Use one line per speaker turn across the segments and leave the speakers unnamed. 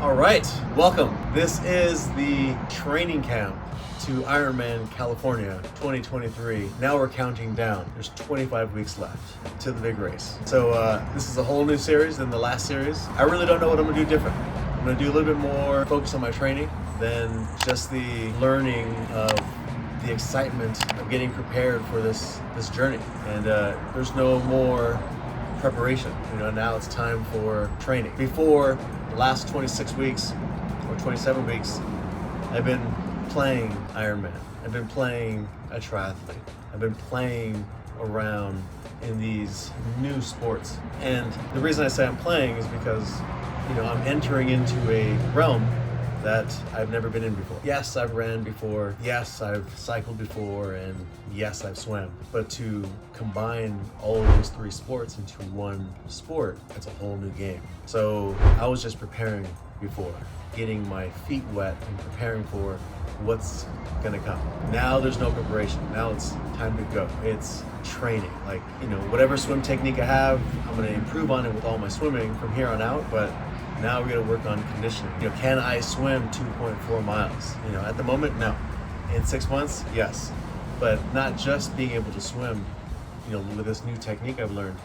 All right, welcome. This is the training camp to Ironman California 2023. Now we're counting down. There's 25 weeks left to the big race. So this is a whole new series than the last series. I really don't know what I'm gonna do different. I'm gonna do a little bit more focus on my training than just the learning of the excitement of getting prepared for this journey. And there's no more preparation. Now it's time for training. Before the last 26 weeks or 27 weeks, I've been playing Ironman. I've been playing a triathlete. I've been playing around in these new sports. And the reason I say I'm playing is because, I'm entering into a realm that I've never been in before. Yes, I've ran before. Yes, I've cycled before. And yes, I've swam. But to combine all of those three sports into one sport, it's a whole new game. So I was just preparing before, getting my feet wet and preparing for what's gonna come. Now there's no preparation. Now it's time to go. It's training. Whatever swim technique I have, I'm gonna improve on it with all my swimming from here on out, but now we gotta work on conditioning. Can I swim 2.4 miles? At the moment, no. In 6 months, yes. But not just being able to swim, with this new technique I've learned,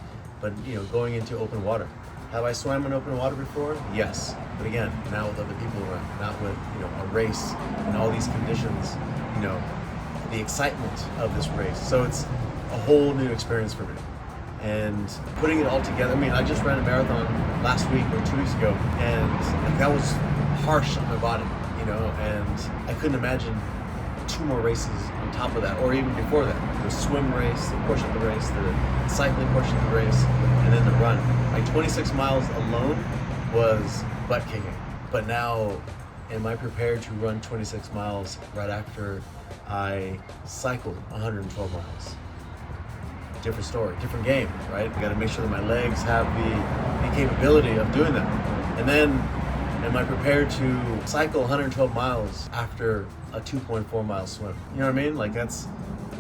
but going into open water. Have I swam in open water before? Yes. But again, now with other people around, not with, a race and all these conditions, the excitement of this race. So it's a whole new experience for me. And putting it all together, I just ran a marathon last week or 2 weeks ago, and that was harsh on my body, and I couldn't imagine 2 more races on top of that, or even before that. The swim race, the portion of the race, the cycling portion of the race, and then the run. 26 miles alone was butt kicking. But now, am I prepared to run 26 miles right after I cycled 112 miles? Different story, different game, right? I gotta make sure that my legs have the capability of doing that. And then, am I prepared to cycle 112 miles after a 2.4 mile swim? You know what I mean? It's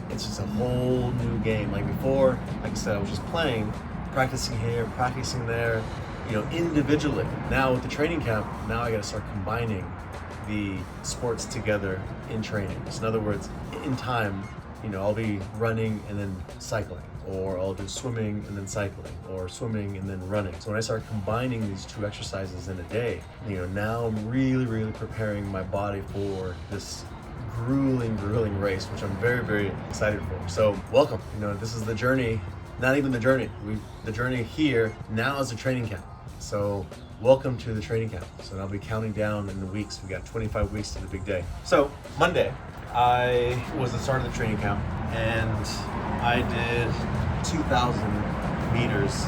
just a whole new game. Before, like I said, I was just playing, practicing here, practicing there, individually. Now with the training camp, now I gotta start combining the sports together in training. So in other words, in time, I'll be running and then cycling, or I'll do swimming and then cycling, or swimming and then running. So when I start combining these 2 exercises in a day, now I'm really, really preparing my body for this grueling race, which I'm very, very excited for. So welcome. This is the journey, not even the journey. The journey here now is a training camp. So welcome to the training camp. So I'll be counting down in the weeks. We got 25 weeks to the big day. So Monday, I was the start of the training camp, and I did 2,000 meters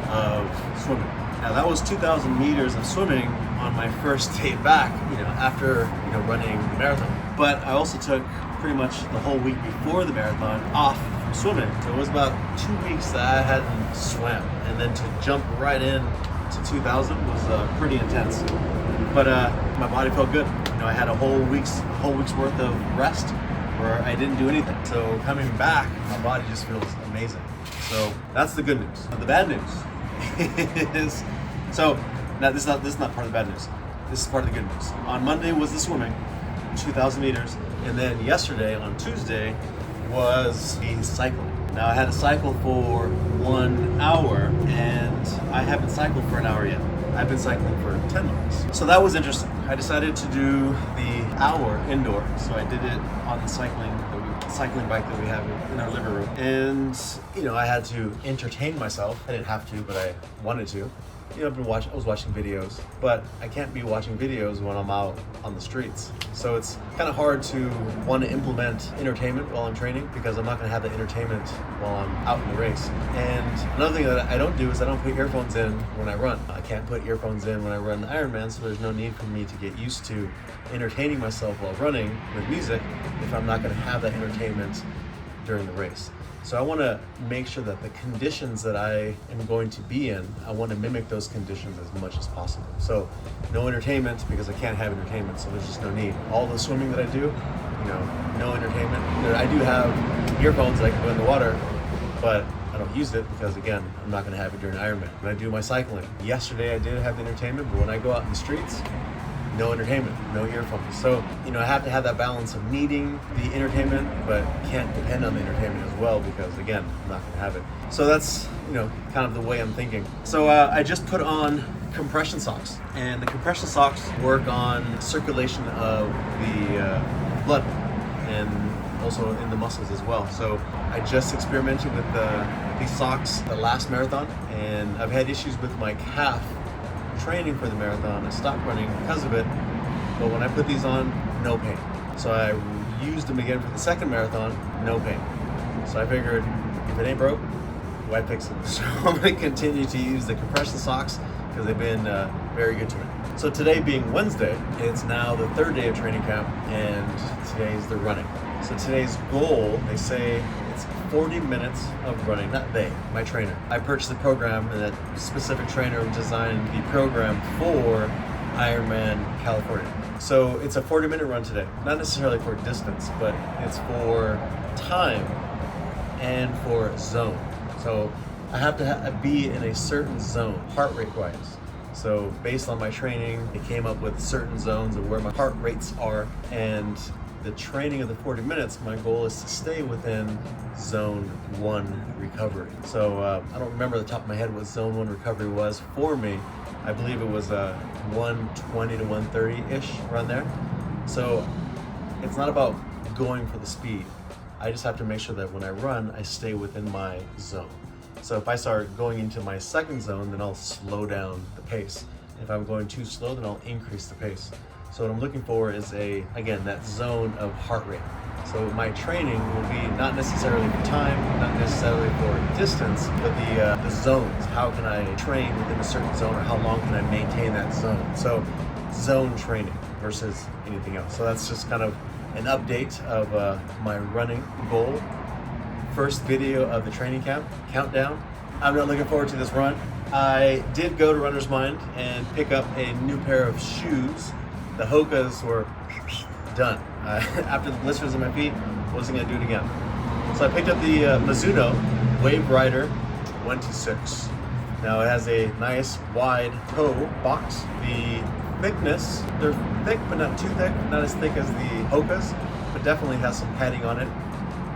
of swimming. Now that was 2,000 meters of swimming on my first day back, after, running the marathon. But I also took pretty much the whole week before the marathon off from swimming. So it was about 2 weeks that I hadn't swam. And then to jump right in to 2,000 was pretty intense. But my body felt good. I had a whole week's worth of rest where I didn't do anything. So coming back, my body just feels amazing. So that's the good news. The bad news is, now this is not part of the bad news. This is part of the good news. On Monday was the swimming, 2,000 meters, and then yesterday on Tuesday was the cycling. Now I had to cycle for 1 hour, and I haven't cycled for an hour yet. I've been cycling for 10 miles. So that was interesting. I decided to do the hour indoor. So I did it on the cycling bike that we have in our living room. And, I had to entertain myself. I didn't have to, but I wanted to. I was watching videos, but I can't be watching videos when I'm out on the streets. So it's kind of hard to want to implement entertainment while I'm training, because I'm not going to have the entertainment while I'm out in the race. And another thing that I don't do is I don't put earphones in when I run. I can't put earphones in when I run the Ironman, so there's no need for me to get used to entertaining myself while running with music if I'm not going to have that entertainment during the race. So I want to make sure that the conditions that I am going to be in, I want to mimic those conditions as much as possible. So no entertainment, because I can't have entertainment, so there's just no need. All the swimming that I do, no entertainment. I do have earphones that I can put in the water, but I don't use it because, again, I'm not going to have it during Ironman. When I do my cycling, yesterday I did have the entertainment, but when I go out in the streets, no entertainment, no earphones. So, you know, I have to have that balance of needing the entertainment, but can't depend on the entertainment as well because, again, I'm not going to have it. So that's, you know, kind of the way I'm thinking. So I just put on compression socks, and the compression socks work on circulation of the blood and also in the muscles as well. So I just experimented with these socks the last marathon, and I've had issues with my calf training for the marathon. I stopped running because of it, but when I put these on, no pain. So I used them again for the second marathon, no pain. So I figured, if it ain't broke, why fix it? So I'm going to continue to use the compression socks because they've been very good to me. So today being Wednesday, it's now the third day of training camp, and today's the running. So today's goal, they say it's 40 minutes of running. Not they, my trainer. I purchased the program, and that specific trainer designed the program for Ironman California. So it's a 40-minute run today. Not necessarily for distance, but it's for time and for zone. So I have to be in a certain zone, heart rate wise. So based on my training, it came up with certain zones of where my heart rates are, and the training of the 40 minutes, my goal is to stay within zone 1 recovery. So I don't remember the top of my head what zone 1 recovery was for me. I believe it was 120 to 130-ish, around there. So it's not about going for the speed. I just have to make sure that when I run, I stay within my zone. So if I start going into my second zone, then I'll slow down the pace. If I'm going too slow, then I'll increase the pace. So what I'm looking for is again, that zone of heart rate. So my training will be not necessarily for time, not necessarily for distance, but the zones. How can I train within a certain zone, or how long can I maintain that zone? So zone training versus anything else. So that's just kind of an update of my running goal. First video of the training camp countdown. I'm not looking forward to this run. I did go to Runner's Mind and pick up a new pair of shoes. The Hokas were done. After the blisters in my feet, wasn't gonna do it again. So I picked up the Mizuno Wave Rider 26. Now it has a nice wide toe box. The thickness, they're thick but not too thick, not as thick as the Hokas, but definitely has some padding on it.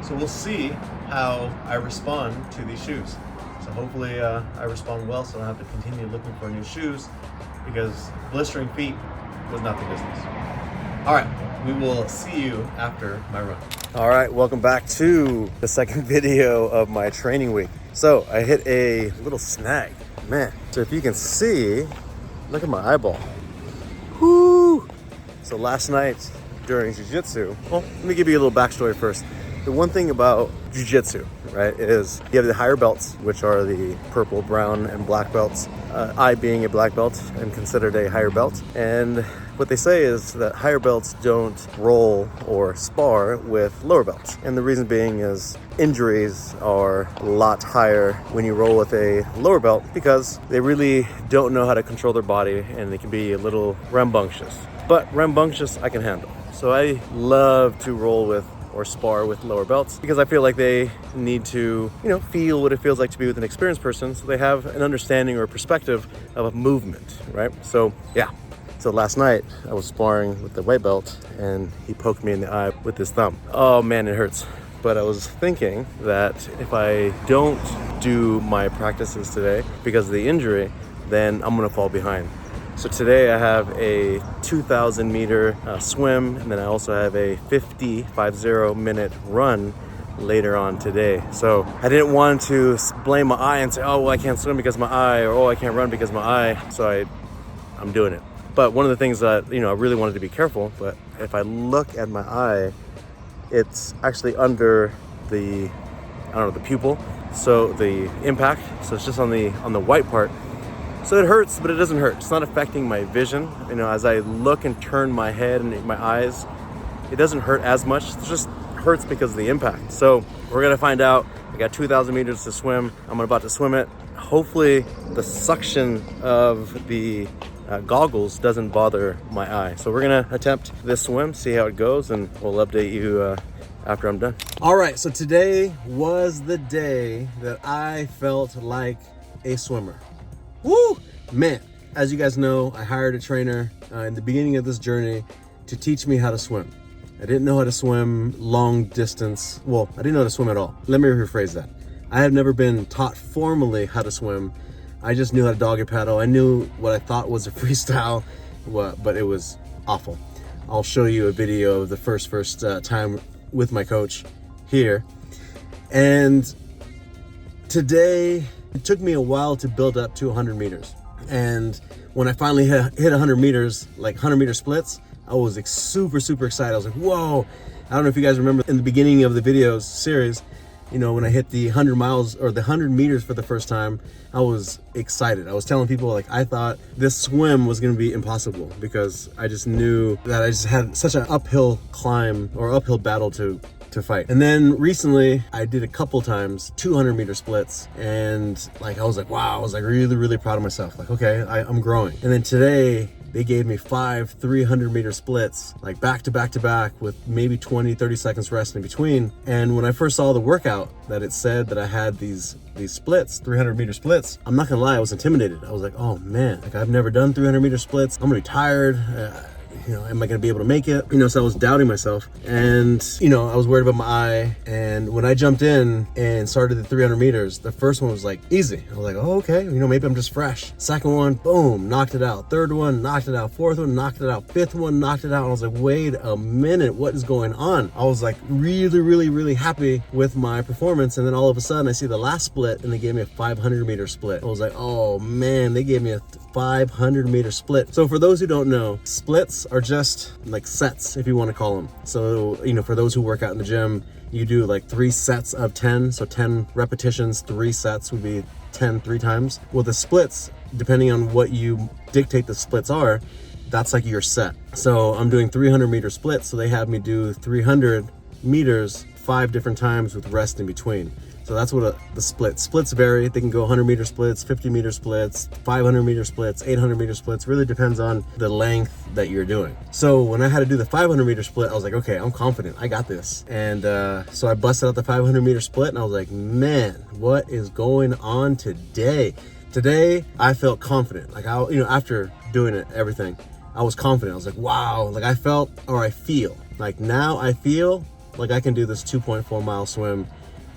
So we'll see how I respond to these shoes. So hopefully I respond well, so I don't have to continue looking for new shoes, because blistering feet was not the business. All right, we will see you after my run. All right, welcome back to the second video of my training week. So I hit a little snag, man. So if you can see, look at my eyeball. Whoo! So last night during jiu-jitsu, well, let me give you a little backstory first. The one thing about jiu-jitsu, right, is you have the higher belts, which are the purple, brown, and black belts. I being a black belt, am considered a higher belt. And what they say is that higher belts don't roll or spar with lower belts. And the reason being is injuries are a lot higher when you roll with a lower belt, because they really don't know how to control their body, and they can be a little rambunctious. But rambunctious I can handle. So I love to roll with or spar with lower belts, because I feel like they need to, feel what it feels like to be with an experienced person, so they have an understanding or a perspective of a movement, right? So yeah. So last night I was sparring with the white belt, and he poked me in the eye with his thumb. Oh man, it hurts. But I was thinking that if I don't do my practices today because of the injury, then I'm gonna fall behind. So today I have a 2,000 meter swim, and then I also have a 50 minute run later on today. So I didn't want to blame my eye and say, oh, well, I can't swim because of my eye, or oh, I can't run because of my eye. So I'm doing it. But one of the things that, I really wanted to be careful, but if I look at my eye, it's actually under the pupil. So the impact, so it's just on the white part. So it hurts, but it doesn't hurt. It's not affecting my vision. As I look and turn my head and my eyes, it doesn't hurt as much. It just hurts because of the impact. So we're gonna find out. I got 2,000 meters to swim. I'm about to swim it. Hopefully the suction of the goggles doesn't bother my eye. So we're gonna attempt this swim, see how it goes, and we'll update you after I'm done. All right, so today was the day that I felt like a swimmer. Woo! Man, as you guys know, I hired a trainer in the beginning of this journey to teach me how to swim. I didn't know how to swim long distance. Well, I didn't know how to swim at all. Let me rephrase that. I have never been taught formally how to swim. I just knew how to doggy paddle. I knew what I thought was a freestyle, but it was awful. I'll show you a video of the first time with my coach here. And today, it took me a while to build up to 100 meters. And when I finally hit 100 meters, like 100 meter splits, I was like super excited. I was like, whoa. I don't know if you guys remember in the beginning of the videos series, you know, when I hit the 100 miles or the 100 meters for the first time, I was excited. I was telling people, like, I thought this swim was going to be impossible because I just knew that I just had such an uphill climb or uphill battle to fight. And then recently I did a couple times 200 meter splits, and like I was like, wow, I was like really proud of myself. Like, okay, I'm growing. And then today they gave me 5 300 meter splits, like back to back with maybe 20-30 seconds rest in between. And when I first saw the workout that it said that I had these splits, 300 meter splits, I'm not gonna lie, I was intimidated. I was like, oh man, like I've never done 300 meter splits. I'm gonna be tired. You know, am I gonna be able to make it? You know, so I was doubting myself, and you know, I was worried about my eye. And when I jumped in and started the 300 meters, the first one was like easy. I was like, oh, okay, you know, maybe I'm just fresh. Second one, boom, knocked it out. Third one, knocked it out. Fourth one, knocked it out. Fifth one, knocked it out. And I was like, wait a minute, what is going on? I was like really happy with my performance. And then all of a sudden I see the last split and they gave me a 500 meter split. I was like, oh man, they gave me a 500 meter split. So for those who don't know, splits are just like sets, if you want to call them. So, you know, for those who work out in the gym, you do like 3 sets of 10. So 10 repetitions, 3 sets would be 10 3 times. Well, the splits, depending on what you dictate the splits are, that's like your set. So I'm doing 300 meter splits. So they have me do 300 meters 5 different times with rest in between. So that's what the splits vary. They can go 100 meter splits, 50 meter splits, 500 meter splits, 800 meter splits. Really depends on the length that you're doing. So when I had to do the 500 meter split, I was like, okay, I'm confident, I got this. And so I busted out the 500 meter split, and I was like, man, what is going on today? Today I felt confident. Like after doing it, everything, I was confident. I was like, wow, like I feel like now I feel like I can do this 2.4 mile swim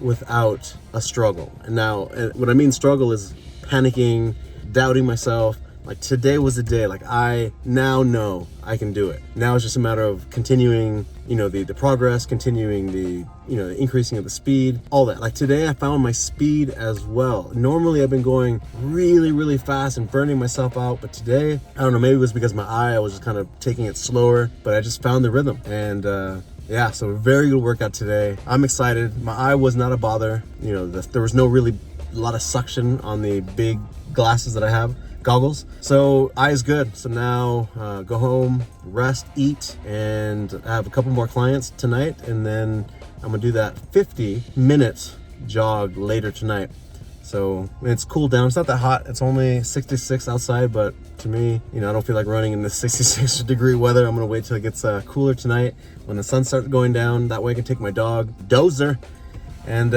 without a struggle. And now what I mean struggle is panicking, doubting myself. Like today was the day. Like I now know I can do it. Now it's just a matter of continuing, you know, the progress, continuing the, you know, the increasing of the speed, all that. Like today I found my speed as well. Normally I've been going really fast and burning myself out, but today, I don't know, maybe it was because I was just kind of taking it slower, but I just found the rhythm. And yeah, so a very good workout today. I'm excited. My eye was not a bother. You know, there was no really a lot of suction on the big glasses that I have, goggles. So eye is good. So now go home, rest, eat, and I have a couple more clients tonight, and then I'm gonna do that 50-minute jog later tonight. So it's cooled down. It's not that hot. It's only 66 outside, but to me, you know, I don't feel like running in this 66 degree weather. I'm gonna wait till it gets cooler tonight when the sun starts going down. That way I can take my dog, Dozer. And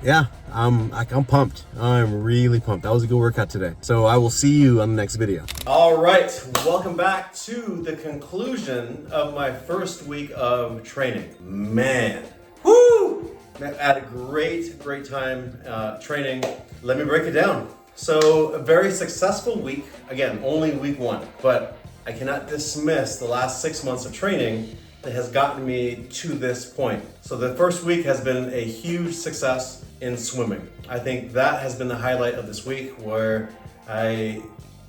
yeah, I'm pumped. I'm really pumped. That was a good workout today. So I will see you on the next video. All right, welcome back to the conclusion of my first week of training. Man, whoo! I had a great time training. Let me break it down. So a very successful week. Again, only week 1, but I cannot dismiss the last 6 months of training that has gotten me to this point. So the first week has been a huge success in swimming. I think that has been the highlight of this week, where I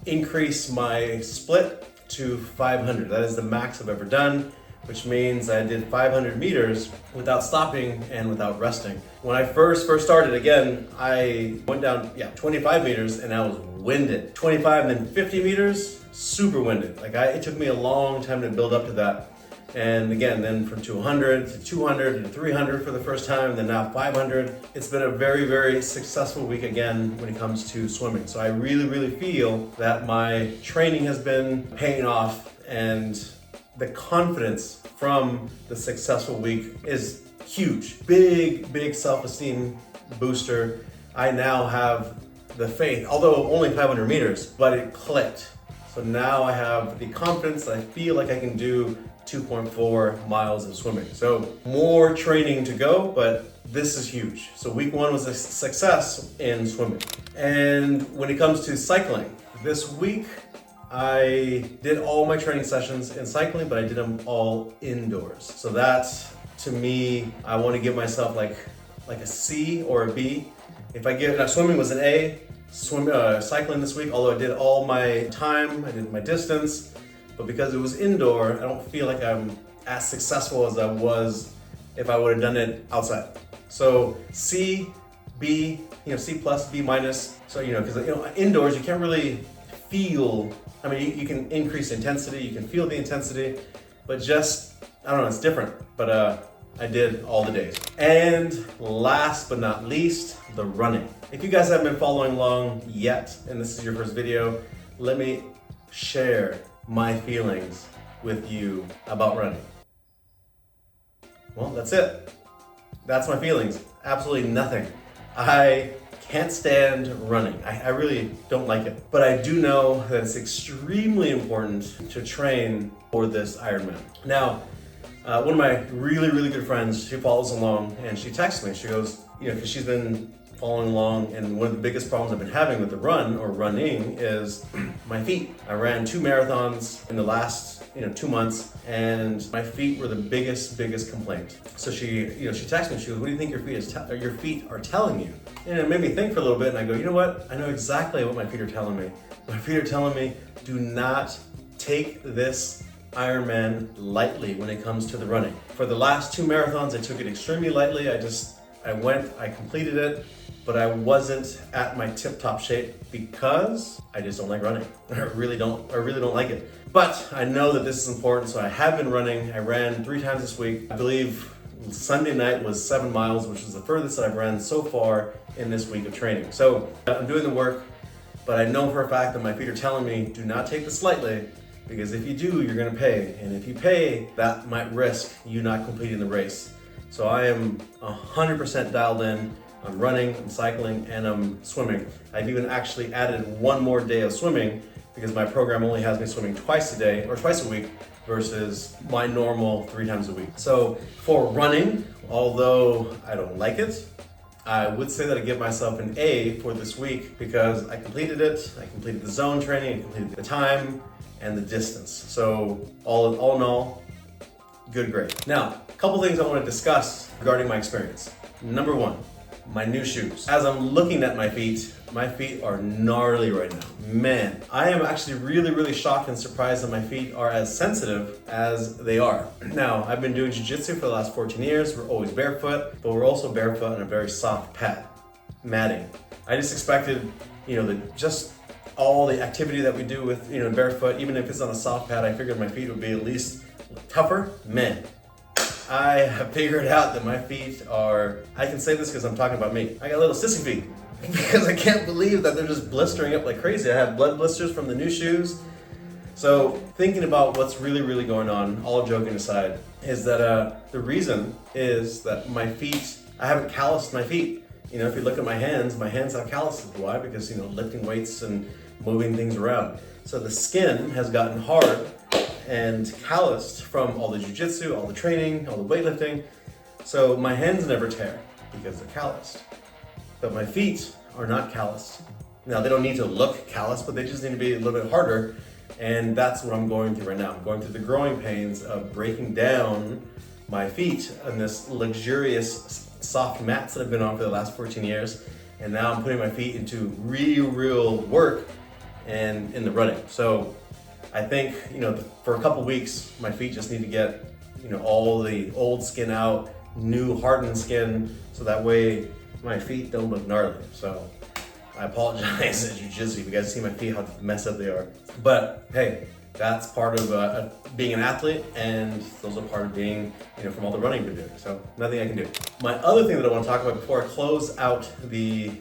increased my split to 500. That is the max I've ever done, which means I did 500 meters without stopping and without resting. When I first started, again, I went down 25 meters and I was winded. 25 and then 50 meters, super winded. Like it took me a long time to build up to that. And again, then from 200 to 200 to 300 for the first time, and then now 500. It's been a very successful week again when it comes to swimming. So I really feel that my training has been paying off, and the confidence from the successful week is huge. Big self-esteem booster. I now have the faith, although only 500 meters, but it clicked. So now I have the confidence that I feel like I can do 2.4 miles of swimming. So more training to go, but this is huge. So week 1 was a success in swimming. And when it comes to cycling, this week I did all my training sessions in cycling, but I did them all indoors. So that, to me, I want to give myself like a C or a B. If I give, now swimming was an A, cycling this week, although I did all my time, I did my distance, but because it was indoor, I don't feel like I'm as successful as I was if I would have done it outside. So C, B, C plus, B minus. So, because indoors you can't really feel, I mean, you can increase intensity, you can feel the intensity, but just, I don't know, it's different. But I did all the days. And last but not least, the running. If you guys haven't been following along yet, and this is your first video, let me share my feelings with you about running. Well, that's it. That's my feelings. Absolutely nothing. I can't stand running. I really don't like it. But I do know that it's extremely important to train for this Ironman. Now, one of my really, really good friends, she follows along and she texts me. She goes, because she's been following along, and one of the biggest problems I've been having with the run or running is my feet. I ran 2 marathons in the last 2 months, and my feet were the biggest complaint. So she texted me. She goes, "What do you think your feet are telling you?" And it made me think for a little bit, and I go, you know what? I know exactly what my feet are telling me. My feet are telling me, do not take this Ironman lightly when it comes to the running. For the last 2 marathons, I took it extremely lightly. I completed it, but I wasn't at my tip-top shape because I just don't like running. I really don't like it. But I know that this is important, so I have been running. I ran 3 times this week. I believe Sunday night was 7 miles, which is the furthest that I've ran so far in this week of training. So I'm doing the work, but I know for a fact that my feet are telling me, do not take this lightly, because if you do, you're gonna pay. And if you pay, that might risk you not completing the race. So I am 100% dialed in. I'm running, I'm cycling, and I'm swimming. I've even actually added 1 more day of swimming because my program only has me swimming twice a week versus my normal 3 times a week. So for running, although I don't like it, I would say that I give myself an A for this week because I completed it. I completed the zone training, I completed the time and the distance. So all in all, good grade. Now, a couple things I want to discuss regarding my experience. Number 1, my new shoes. As I'm looking at my feet are gnarly right now. Man, I am actually really shocked and surprised that my feet are as sensitive as they are. Now, I've been doing jiu-jitsu for the last 14 years. We're always barefoot, but we're also barefoot on a very soft matting. I just expected, just all the activity that we do with, barefoot, even if it's on a soft pad, I figured my feet would be at least tougher. Man, I have figured out that my feet are, I can say this because I'm talking about me, I got little sissy feet because I can't believe that they're just blistering up like crazy. I have blood blisters from the new shoes. So thinking about what's really going on, all joking aside, is that the reason is that my feet, I haven't calloused my feet. If you look at my hands have calluses. Why? Because, lifting weights and moving things around. So the skin has gotten hard and calloused from all the jiu-jitsu, all the training, all the weightlifting. So my hands never tear because they're calloused. But my feet are not calloused. Now, they don't need to look calloused, but they just need to be a little bit harder. And that's what I'm going through right now. I'm going through the growing pains of breaking down my feet on this luxurious soft mats that I've been on for the last 14 years. And now I'm putting my feet into real work and in the running. So I think, for a couple weeks, my feet just need to get, all the old skin out, new hardened skin, so that way my feet don't look gnarly. So I apologize at jiu-jitsu if you guys see my feet, how messed up they are. But hey, that's part of being an athlete, and those are part of being, from all the running I've been doing. So nothing I can do. My other thing that I want to talk about before I close out the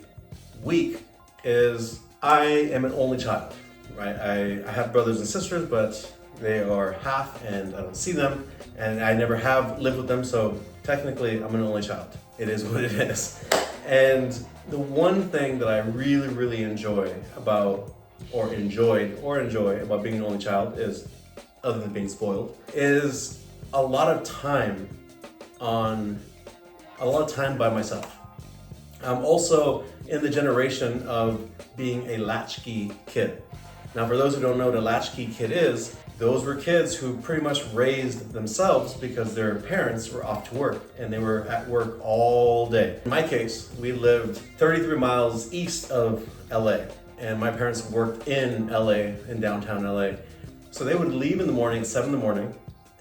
week is I am an only child. Right? I have brothers and sisters, but they are half and I don't see them, and I never have lived with them, so technically I'm an only child. It is what it is. And the one thing that I really enjoy about or enjoy about being an only child is, other than being spoiled, is a lot of time by myself. I'm also in the generation of being a latchkey kid. Now, for those who don't know what a latchkey kid is, those were kids who pretty much raised themselves because their parents were off to work and they were at work all day. In my case, we lived 33 miles east of LA, and my parents worked in LA, in downtown LA. So they would leave in the morning at 7 in the morning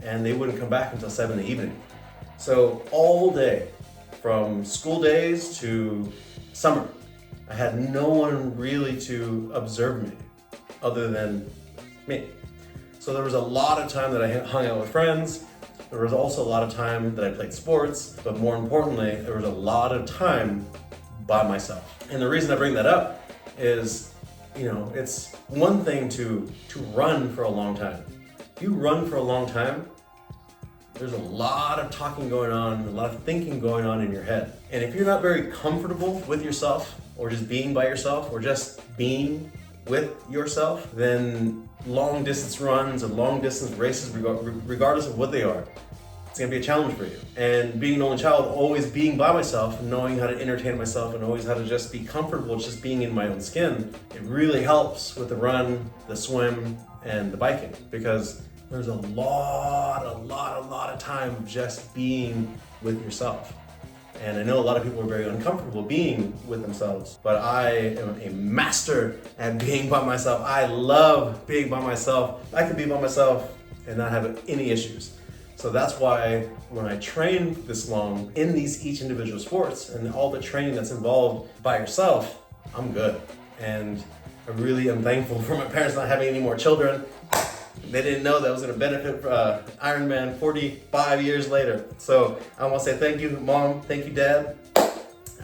and they wouldn't come back until 7 in the evening. So all day, from school days to summer, I had no one really to observe me other than me. So there was a lot of time that I hung out with friends. There was also a lot of time that I played sports, but more importantly, there was a lot of time by myself. And the reason I bring that up is, it's one thing to run for a long time. If you run for a long time, there's a lot of talking going on, a lot of thinking going on in your head. And if you're not very comfortable with yourself, or just being by yourself, or just being with yourself, then long distance runs and long distance races, regardless of what they are, it's gonna be a challenge for you. And being an only child, always being by myself, knowing how to entertain myself and always how to just be comfortable just being in my own skin, it really helps with the run, the swim, and the biking, because there's a lot of time of just being with yourself. And I know a lot of people are very uncomfortable being with themselves, but I am a master at being by myself. I love being by myself. I can be by myself and not have any issues. So that's why when I train this long in each individual sports and all the training that's involved by yourself, I'm good. And I really am thankful for my parents not having any more children. They didn't know that was going to benefit Ironman 45 years later. So I want to say thank you, Mom. Thank you, Dad.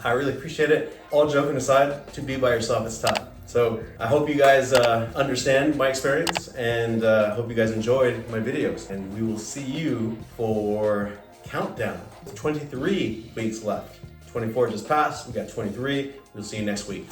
I really appreciate it. All joking aside, to be by yourself is tough. So I hope you guys understand my experience, and hope you guys enjoyed my videos. And we will see you for countdown. 23 weeks left. 24 just passed. We got 23. We'll see you next week.